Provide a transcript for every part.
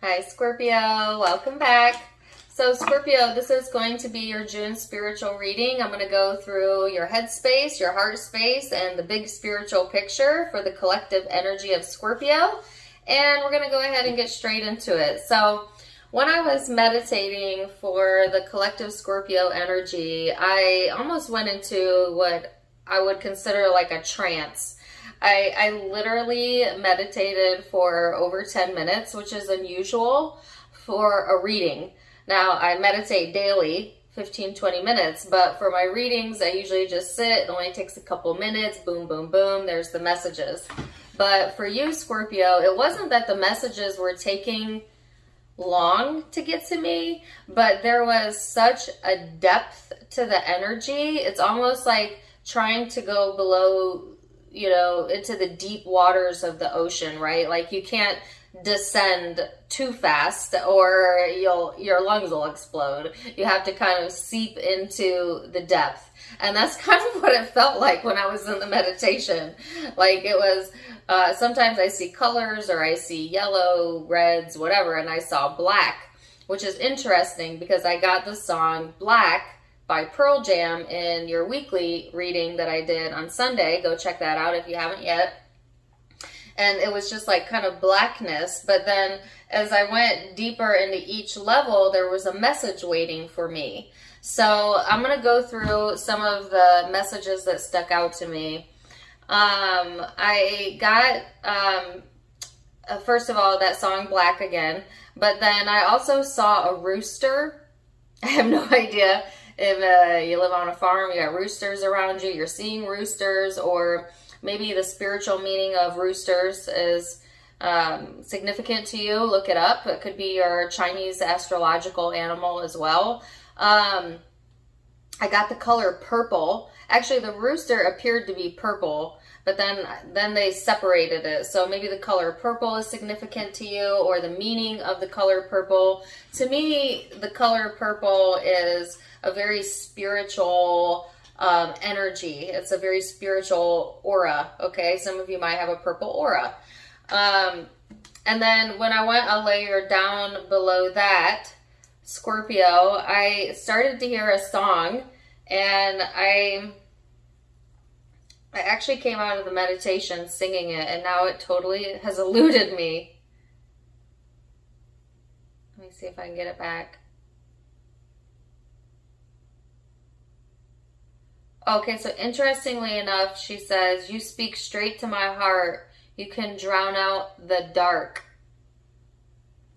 Hi Scorpio, welcome back. So Scorpio, this is going to be your June spiritual reading. I'm going to go through your head space, your heart space, and the big spiritual picture for the collective energy of Scorpio. And we're going to go ahead and get straight into it. So when I was meditating for the collective Scorpio energy, I almost went into what I would consider like a trance. I literally meditated for over 10 minutes, which is unusual for a reading. Now, I meditate daily, 15-20 minutes, but for my readings, I usually just sit. It only takes a couple minutes. Boom, boom, boom. There's the messages. But for you, Scorpio, it wasn't that the messages were taking long to get to me, but there was such a depth to the energy. It's almost like trying to go below, into the deep waters of the ocean, right? Like you can't descend too fast or your lungs will explode. You have to kind of seep into the depth. And that's kind of what it felt like when I was in the meditation. Like it was, sometimes I see colors or I see yellow, reds, whatever, and I saw black, which is interesting because I got the song Black by Pearl Jam in your weekly reading that I did on Sunday. Go check that out if you haven't yet. And it was just like kind of blackness. But then as I went deeper into each level, there was a message waiting for me. So I'm going to go through some of the messages that stuck out to me. I got, first of all, that song Black again. But then I also saw a rooster. I have no idea. If you live on a farm, you got roosters around you, you're seeing roosters, or maybe the spiritual meaning of roosters is significant to you. Look it up. It could be your Chinese astrological animal as well. I got the color purple. Actually, the rooster appeared to be purple, but then they separated it. So maybe the color purple is significant to you, or the meaning of the color purple. To me, the color purple is a very spiritual energy. It's a very spiritual aura, okay? Some of you might have a purple aura. And then when I went a layer down below that, Scorpio, I started to hear a song, and I actually came out of the meditation singing it, and now it totally has eluded me. Let me see if I can get it back. Okay, so interestingly enough, she says, "You speak straight to my heart. You can drown out the dark."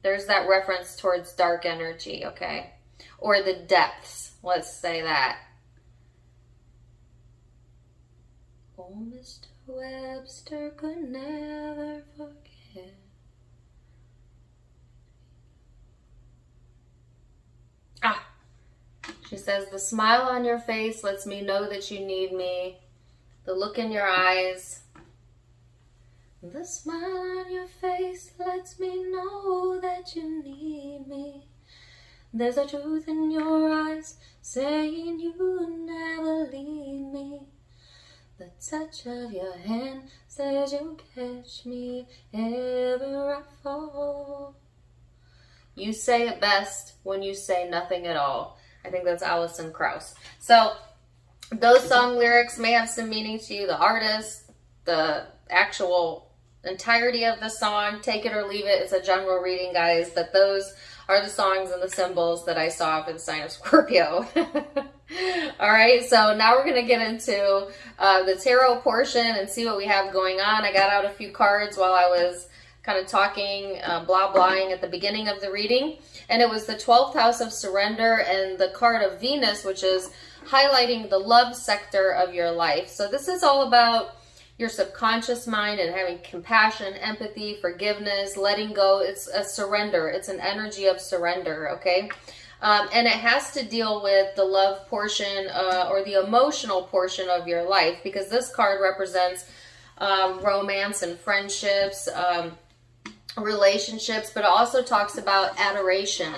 There's that reference towards dark energy, okay? Or the depths, let's say that. Oh, Mr. Webster could never forget. She says, "The smile on your face lets me know that you need me. The look in your eyes. The smile on your face lets me know that you need me. There's a truth in your eyes saying you never leave me. The touch of your hand says you'll catch me ever I fall. You say it best when you say nothing at all." I think that's Alison Krauss. So those song lyrics may have some meaning to you. The artist, the actual entirety of the song, take it or leave it. It's a general reading, guys, but those are the songs and the symbols that I saw for the sign of Scorpio. All right, so now we're going to get into the tarot portion and see what we have going on. I got out a few cards while I was kind of talking, blah-blahing at the beginning of the reading. And it was the 12th house of surrender and the card of Venus, which is highlighting the love sector of your life. So this is all about your subconscious mind and having compassion, empathy, forgiveness, letting go. It's a surrender. It's an energy of surrender, okay? And it has to deal with the love portion or the emotional portion of your life, because this card represents romance and friendships, relationships, but it also talks about adoration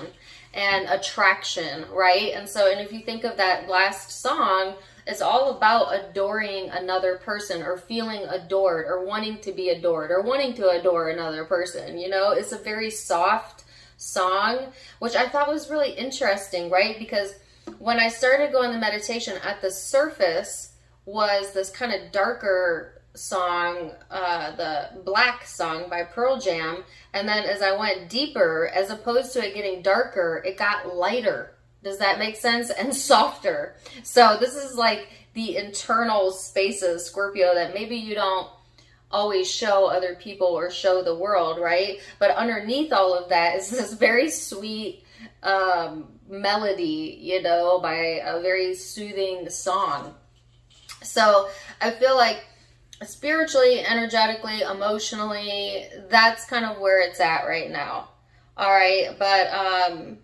and attraction, right? And if you think of that last song, it's all about adoring another person, or feeling adored, or wanting to be adored, or wanting to adore another person. You know, it's a very soft song, which I thought was really interesting, right? Because when I started going to meditation, at the surface was this kind of darker song, the Black song by Pearl Jam. And then as I went deeper, as opposed to it getting darker, it got lighter. Does that make sense? And softer. So this is like the internal spaces, Scorpio, that maybe you don't always show other people or show the world, right? But underneath all of that is this very sweet melody, you know, by a very soothing song. So I feel like spiritually, energetically, emotionally, that's kind of where it's at right now. All right, but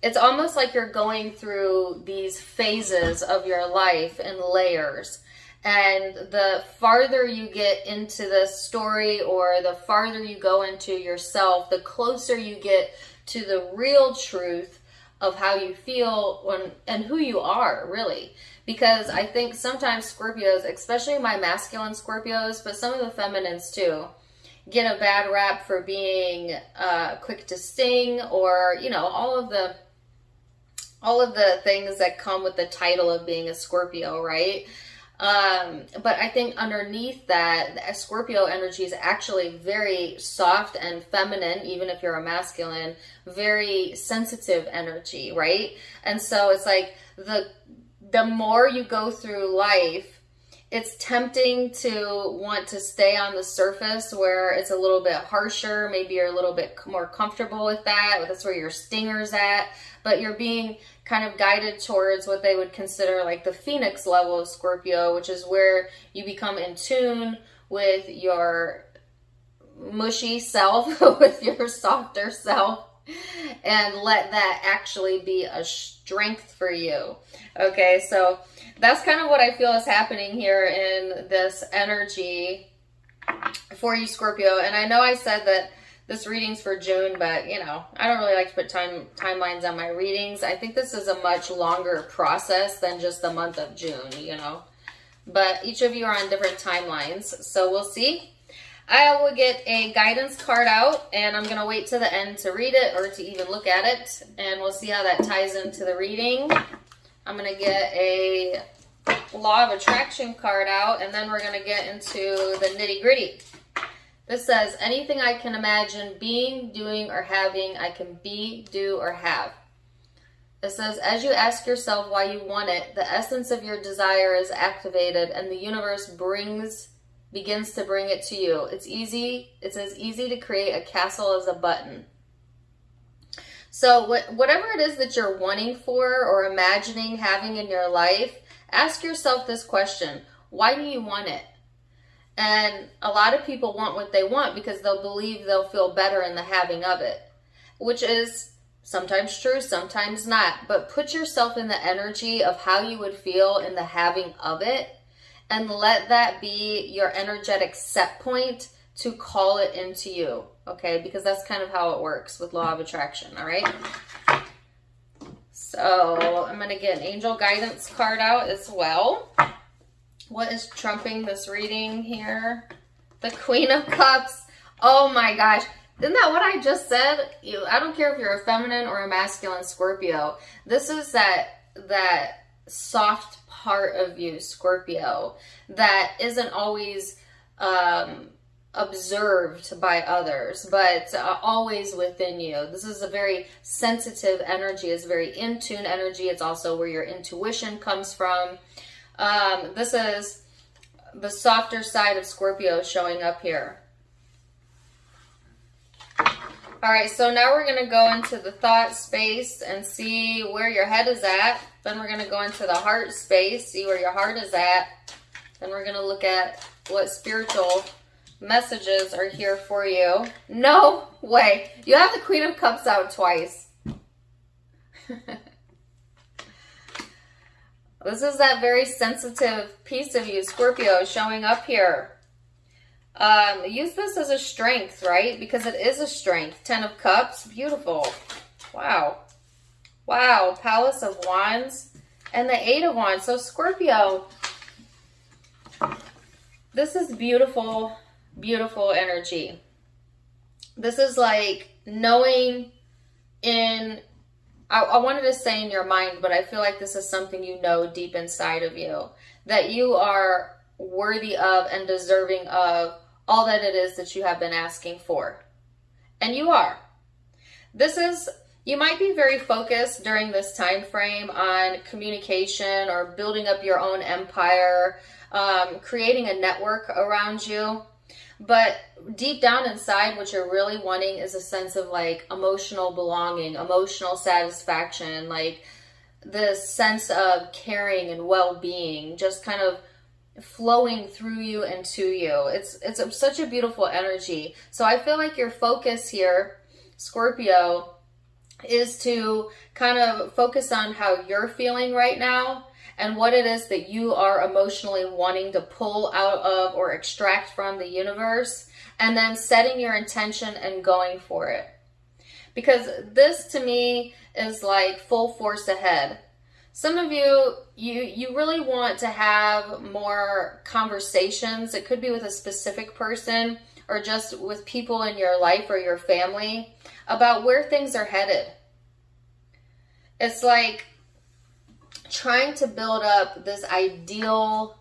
it's almost like you're going through these phases of your life in layers. And the farther you get into the story, or the farther you go into yourself, the closer you get to the real truth of how you feel and who you are, really. Because I think sometimes Scorpios, especially my masculine Scorpios, but some of the feminines too, get a bad rap for being quick to sting, or, you know, all of the things that come with the title of being a Scorpio, right? But I think underneath that, Scorpio energy is actually very soft and feminine, even if you're a masculine, very sensitive energy, right? And so it's like the more you go through life, it's tempting to want to stay on the surface where it's a little bit harsher. Maybe you're a little bit more comfortable with that. That's where your stinger's at. But you're being kind of guided towards what they would consider like the Phoenix level of Scorpio, which is where you become in tune with your mushy self, with your softer self, and let that actually be a strength for you. Okay, so that's kind of what I feel is happening here in this energy for you, Scorpio. And I know I said that this reading's for June, but, you know, I don't really like to put timelines on my readings. I think this is a much longer process than just the month of June, you know. But each of you are on different timelines, so we'll see. I will get a guidance card out, and I'm going to wait to the end to read it or to even look at it, and we'll see how that ties into the reading. I'm going to get a Law of Attraction card out, and then we're going to get into the nitty-gritty. This says, anything I can imagine being, doing, or having, I can be, do, or have. It says, as you ask yourself why you want it, the essence of your desire is activated, and the universe begins to bring it to you. It's as easy to create a castle as a button. So whatever it is that you're wanting for or imagining having in your life, ask yourself this question: why do you want it? And a lot of people want what they want because they'll believe they'll feel better in the having of it, which is sometimes true, sometimes not. But put yourself in the energy of how you would feel in the having of it, and let that be your energetic set point to call it into you, okay? Because that's kind of how it works with Law of Attraction, all right? So I'm going to get an angel guidance card out as well. What is trumping this reading here? The Queen of Cups. Oh my gosh. Isn't that what I just said? I don't care if you're a feminine or a masculine Scorpio. This is that soft part of you, Scorpio, that isn't always observed by others, but always within you. This is a very sensitive energy. It's very in tune energy. It's also where your intuition comes from. This is the softer side of Scorpio showing up here. All right, so now we're going to go into the thought space and see where your head is at. Then we're going to go into the heart space, see where your heart is at. Then we're going to look at what spiritual messages are here for you. No way. You have the Queen of Cups out twice. This is that very sensitive piece of you, Scorpio, showing up here. Use this as a strength, right? Because it is a strength. 10 of Cups. Beautiful. Wow. Wow. Palace of Wands. And the 8 of Wands. So, Scorpio, this is beautiful, beautiful energy. This is like knowing I wanted to say in your mind, but I feel like this is something you know deep inside of you, that you are worthy of and deserving of all that it is that you have been asking for. And you are. You might be very focused during this time frame on communication or building up your own empire, creating a network around you. But deep down inside, what you're really wanting is a sense of like emotional belonging, emotional satisfaction, like this sense of caring and well-being, just kind of flowing through you and to you. It's such a beautiful energy. So I feel like your focus here, Scorpio, is to kind of focus on how you're feeling right now and what it is that you are emotionally wanting to pull out of or extract from the universe, and then setting your intention and going for it. Because this to me is like full force ahead. Some of you really want to have more conversations. It could be with a specific person or just with people in your life or your family about where things are headed. It's like trying to build up this ideal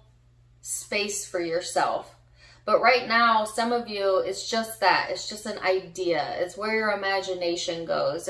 space for yourself. But right now, some of you, it's just that. It's just an idea. It's where your imagination goes.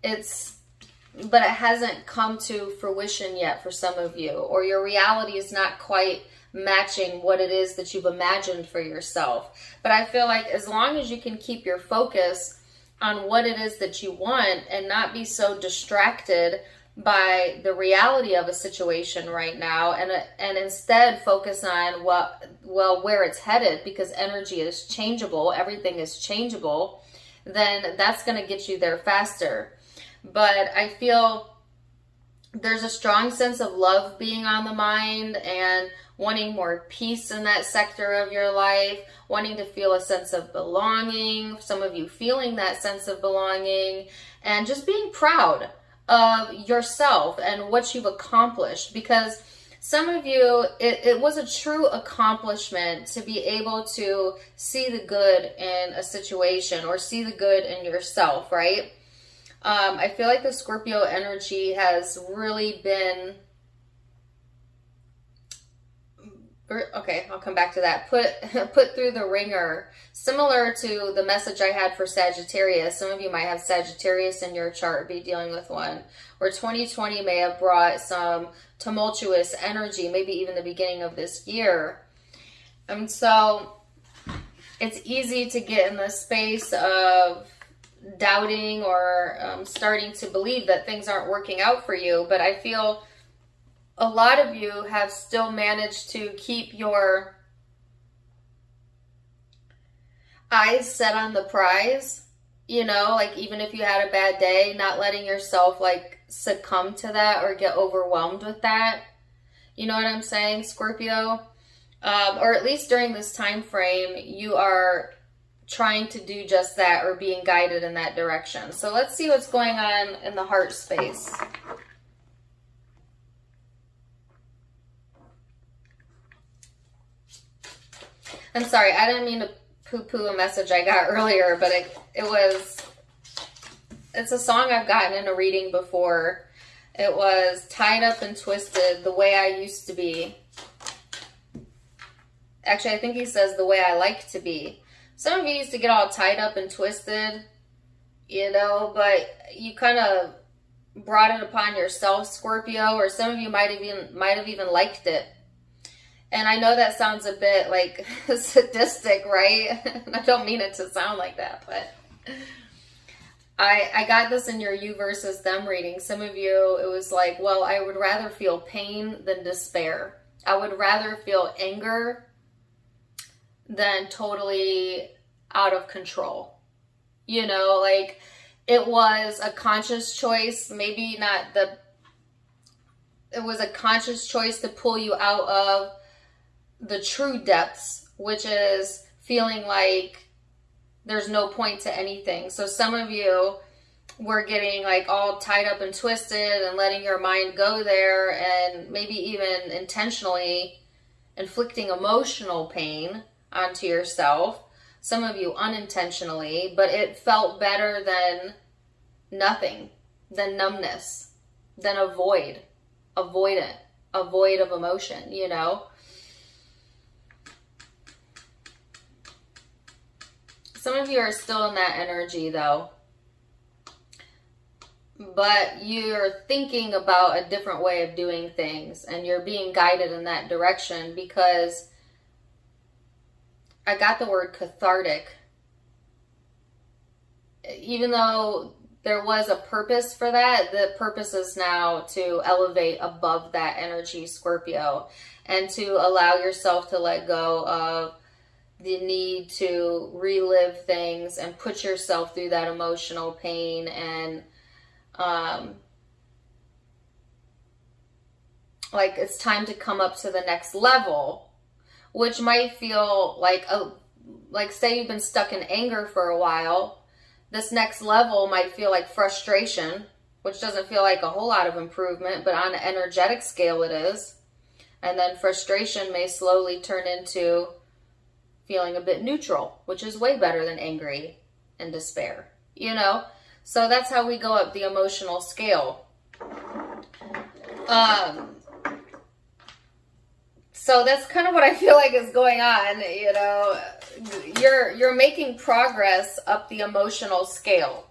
But it hasn't come to fruition yet for some of you. Or your reality is not quite matching what it is that you've imagined for yourself. But I feel like as long as you can keep your focus on what it is that you want and not be so distracted by the reality of a situation right now, and instead focus on where it's headed, because energy is changeable, everything is changeable, then that's going to get you there faster. But I feel there's a strong sense of love being on the mind and wanting more peace in that sector of your life, wanting to feel a sense of belonging, some of you feeling that sense of belonging, and just being proud of yourself and what you've accomplished. Because some of you, it was a true accomplishment to be able to see the good in a situation or see the good in yourself, right? I feel like the Scorpio energy has really been, okay, I'll come back to that, put through the ringer, similar to the message I had for Sagittarius. Some of you might have Sagittarius in your chart, be dealing with one, where 2020 may have brought some tumultuous energy, maybe even the beginning of this year. And so it's easy to get in the space of doubting or starting to believe that things aren't working out for you. But I feel a lot of you have still managed to keep your eyes set on the prize, you know, like even if you had a bad day, not letting yourself like succumb to that or get overwhelmed with that. You know what I'm saying, Scorpio? Or at least during this time frame, you are trying to do just that or being guided in that direction. So let's see what's going on in the heart space. I'm sorry, I didn't mean to poo-poo a message I got earlier, but it's a song I've gotten in a reading before. It was Tied Up and Twisted, The Way I Used to Be. Actually, I think he says The Way I Like to Be. Some of you used to get all tied up and twisted, you know, but you kind of brought it upon yourself, Scorpio, or some of you might have even liked it. And I know that sounds a bit like sadistic, right? I don't mean it to sound like that, but I got this in your you versus them reading. Some of you, it was like, well, I would rather feel pain than despair. I would rather feel anger than totally out of control. You know, like it was a conscious choice, maybe not it was a conscious choice to pull you out of the true depths, which is feeling like there's no point to anything. So some of you were getting like all tied up and twisted and letting your mind go there, and maybe even intentionally inflicting emotional pain onto yourself. Some of you unintentionally, but it felt better than nothing, then numbness, then a void, avoidant, a void of emotion, you know? Some of you are still in that energy though, but you're thinking about a different way of doing things, and you're being guided in that direction because I got the word cathartic. Even though there was a purpose for that, the purpose is now to elevate above that energy, Scorpio, and to allow yourself to let go of the need to relive things and put yourself through that emotional pain, and like it's time to come up to the next level, which might feel like say you've been stuck in anger for a while. This next level might feel like frustration, which doesn't feel like a whole lot of improvement, but on an energetic scale it is. And then frustration may slowly turn into feeling a bit neutral, which is way better than angry and despair, you know? So that's how we go up the emotional scale. So that's kind of what I feel like is going on, you know. You're making progress up the emotional scale.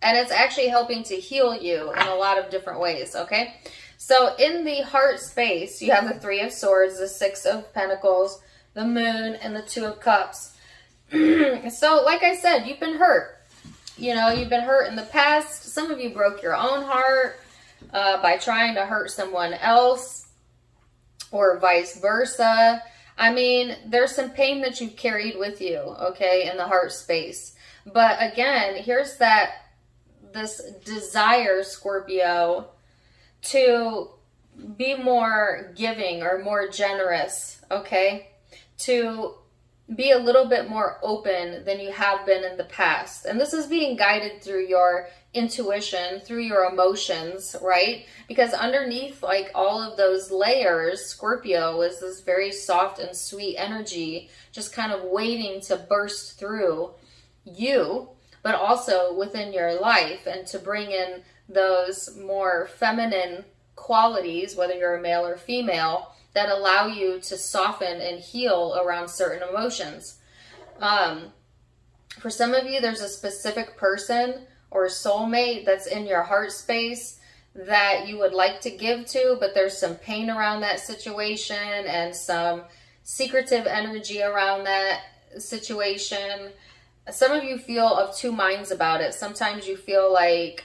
And it's actually helping to heal you in a lot of different ways, okay? So in the heart space, you have the Three of Swords, the Six of Pentacles, the Moon, and the Two of Cups. So like I said, you've been hurt. You know, you've been hurt in the past. Some of you broke your own heart by trying to hurt someone else, or vice versa. I mean, there's some pain that you've carried with you, okay, in the heart space. But again, here's this desire, Scorpio, to be more giving or more generous, okay? To be a little bit more open than you have been in the past. And this is being guided through your intuition, through your emotions, right? Because underneath like all of those layers, Scorpio is this very soft and sweet energy, just kind of waiting to burst through you, but also within your life, and to bring in those more feminine qualities, whether you're a male or female, that allow you to soften and heal around certain emotions. For some of you, there's a specific person or soulmate that's in your heart space that you would like to give to, but there's some pain around that situation and some secretive energy around that situation. Some of you feel of two minds about it. Sometimes you feel like,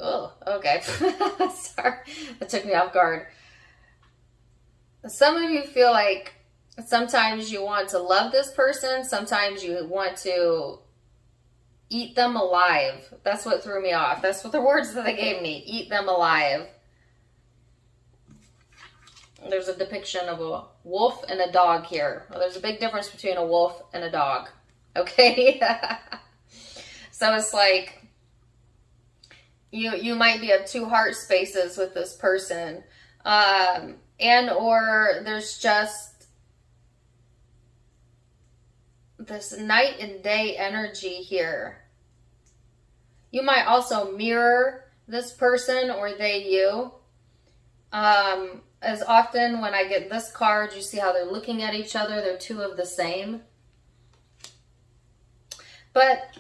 oh, okay. Sorry, that took me off guard. Some of you feel like sometimes you want to love this person, sometimes you want to eat them alive. That's what threw me off. That's what the words that they gave me. Eat them alive. There's a depiction of a wolf and a dog here. Well, there's a big difference between a wolf and a dog. Okay? So it's like you might be of two heart spaces with this person. And or there's just this night and day energy here. You might also mirror this person or they you. As often when I get this card, you see how they're looking at each other. They're two of the same. But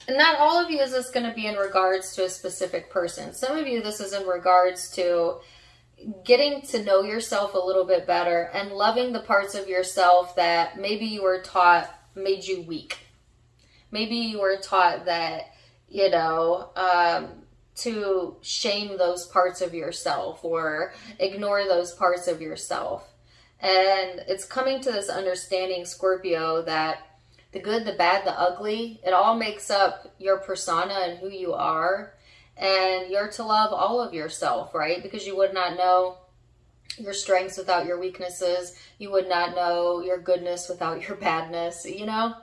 not all of you is this going to be in regards to a specific person. Some of you, this is in regards to getting to know yourself a little bit better and loving the parts of yourself that maybe you were taught made you weak. Maybe you were taught that, you know, to shame those parts of yourself or ignore those parts of yourself. And it's coming to this understanding, Scorpio, that the good, the bad, the ugly, it all makes up your persona and who you are. And you're to love all of yourself, right? Because you would not know your strengths without your weaknesses. You would not know your goodness without your badness, you know?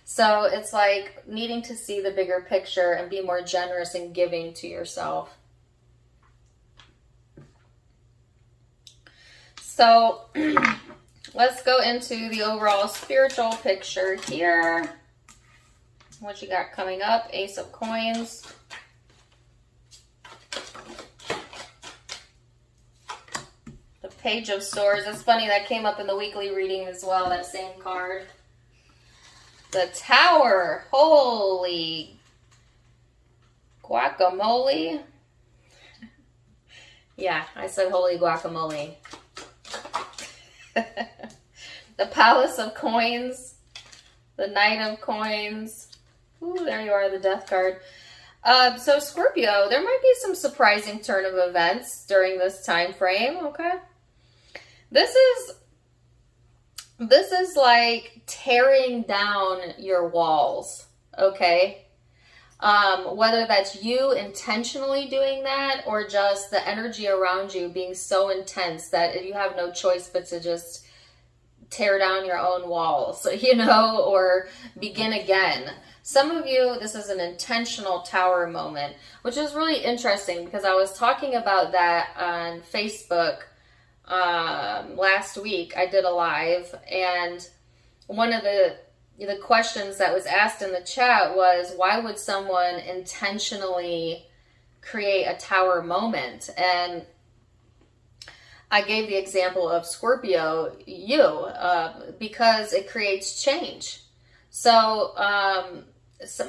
So it's like needing to see the bigger picture and be more generous and giving to yourself. So let's go into the overall spiritual picture here. What you got coming up? Ace of Coins. Page of Swords. It's funny, that came up in the weekly reading as well, that same card. The Tower. Holy guacamole. Yeah, I said holy guacamole. The Palace of Coins. The Knight of Coins. Ooh, there you are, the Death card. So Scorpio, there might be some surprising turn of events during this time frame, okay? This is like tearing down your walls, okay? Whether that's you intentionally doing that or just the energy around you being so intense that you have no choice but to just tear down your own walls, you know, or begin again. Some of you, this is an intentional tower moment, which is really interesting because I was talking about that on Facebook last week. I did a live, and one of the questions that was asked in the chat was, why would someone intentionally create a tower moment? And I gave the example of Scorpio, because it creates change. So,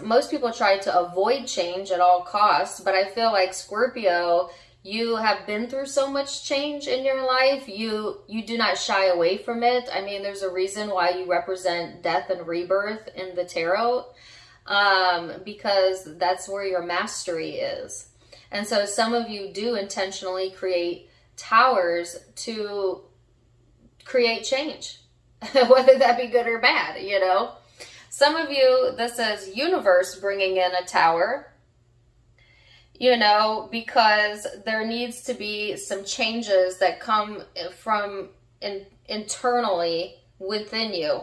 most people try to avoid change at all costs, but I feel like Scorpio, you have been through so much change in your life. You do not shy away from it. I mean, there's a reason why you represent death and rebirth in the tarot, because that's where your mastery is. And so some of you do intentionally create towers to create change, whether that be good or bad, you know. Some of you, this is universe bringing in a tower, you know, because there needs to be some changes that come from internally within you.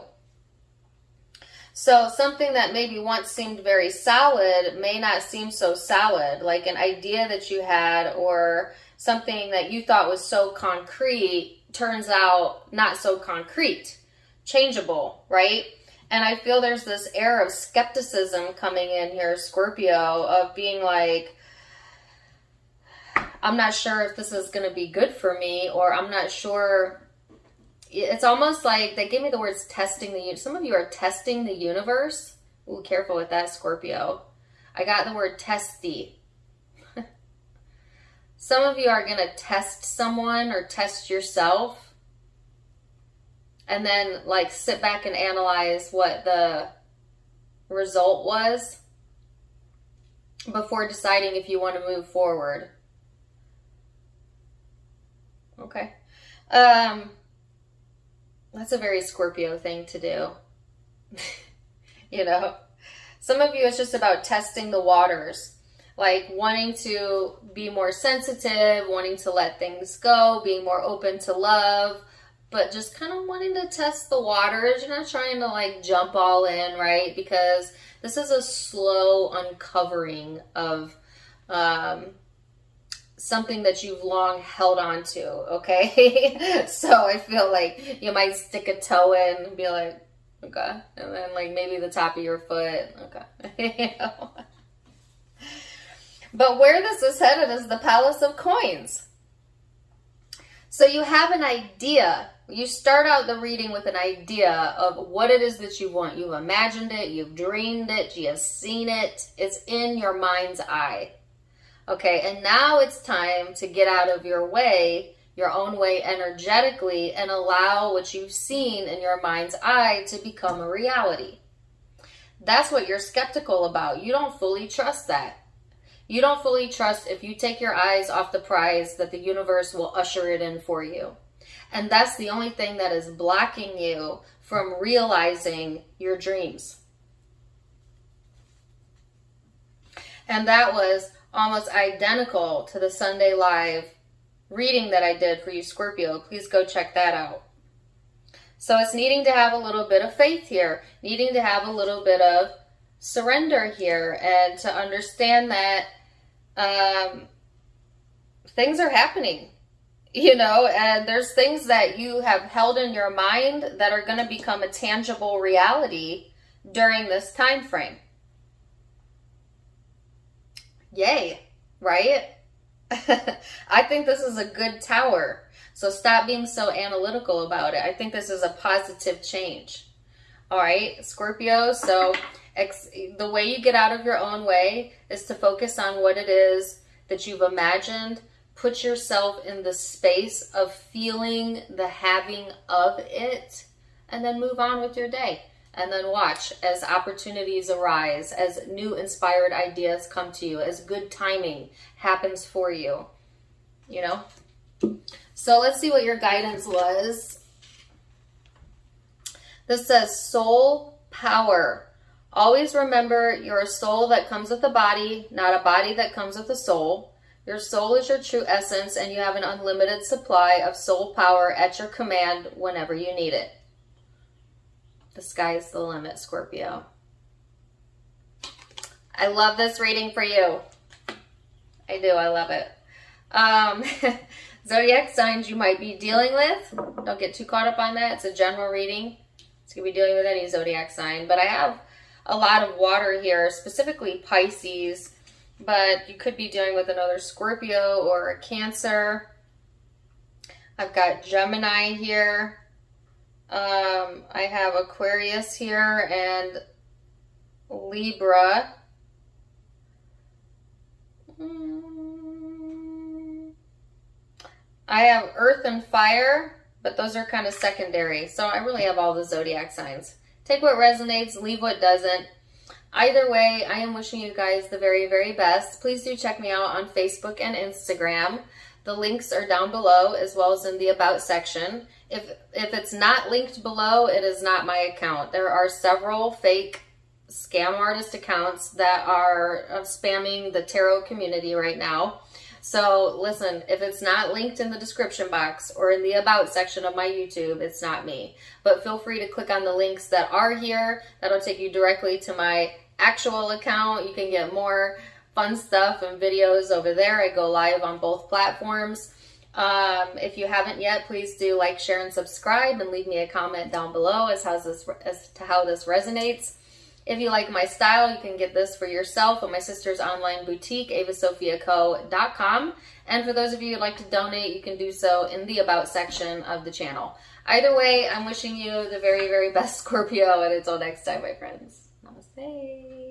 So something that maybe once seemed very solid may not seem so solid, like an idea that you had or something that you thought was so concrete turns out not so concrete, changeable, right? And I feel there's this air of skepticism coming in here, Scorpio, of being like, I'm not sure if this is going to be good for me, or I'm not sure. It's almost like they gave me the words testing the universe. Some of you are testing the universe. Ooh, careful with that, Scorpio. I got the word testy. Some of you are going to test someone or test yourself, and then like sit back and analyze what the result was before deciding if you want to move forward. Okay. That's a very Scorpio thing to do. You know, some of you, it's just about testing the waters. Like wanting to be more sensitive, wanting to let things go, being more open to love, but just kind of wanting to test the waters. You're not trying to like jump all in, right? Because this is a slow uncovering of something that you've long held on to, okay? So I feel like you might stick a toe in and be like, okay. And then like maybe the top of your foot, okay. You know? But where this is headed is the Palace of Coins. So you have an idea. You start out the reading with an idea of what it is that you want. You've imagined it. You've dreamed it. You have seen it. It's in your mind's eye. Okay, and now it's time to get out of your own way energetically, and allow what you've seen in your mind's eye to become a reality. That's what you're skeptical about. You don't fully trust that. You don't fully trust if you take your eyes off the prize that the universe will usher it in for you. And that's the only thing that is blocking you from realizing your dreams. And that was almost identical to the Sunday Live reading that I did for you, Scorpio. Please go check that out. So it's needing to have a little bit of faith here, needing to have a little bit of surrender here, and to understand that things are happening, you know, and there's things that you have held in your mind that are going to become a tangible reality during this time frame. Yay, right? I think this is a good tower. So stop being so analytical about it. I think this is a positive change. All right, Scorpio. So the way you get out of your own way is to focus on what it is that you've imagined. Put yourself in the space of feeling the having of it, and then move on with your day. And then watch as opportunities arise, as new inspired ideas come to you, as good timing happens for you, you know? So let's see what your guidance was. This says soul power. Always remember you're a soul that comes with a body, not a body that comes with a soul. Your soul is your true essence, and you have an unlimited supply of soul power at your command whenever you need it. The sky's the limit, Scorpio. I love this reading for you. I do. I love it. Zodiac signs you might be dealing with. Don't get too caught up on that. It's a general reading. It's going to be dealing with any zodiac sign. But I have a lot of water here, specifically Pisces. But you could be dealing with another Scorpio or a Cancer. I've got Gemini here. I have Aquarius here and Libra. I have Earth and Fire, but those are kind of secondary. So I really have all the zodiac signs. Take what resonates, leave what doesn't. Either way, I am wishing you guys the very, very best. Please do check me out on Facebook and Instagram. The links are down below as well as in the About section. If it's not linked below, it is not my account. There are several fake scam artist accounts that are spamming the tarot community right now. So listen, if it's not linked in the description box or in the About section of my YouTube, it's not me. But feel free to click on the links that are here. That'll take you directly to my actual account. You can get more fun stuff and videos over there. I go live on both platforms. If you haven't yet, please do like, share, and subscribe, and leave me a comment down below as to how this resonates. If you like my style, you can get this for yourself at my sister's online boutique, avasophiaco.com. And for those of you who'd like to donate, you can do so in the About section of the channel. Either way, I'm wishing you the very, very best, Scorpio, and until next time, my friends. Namaste.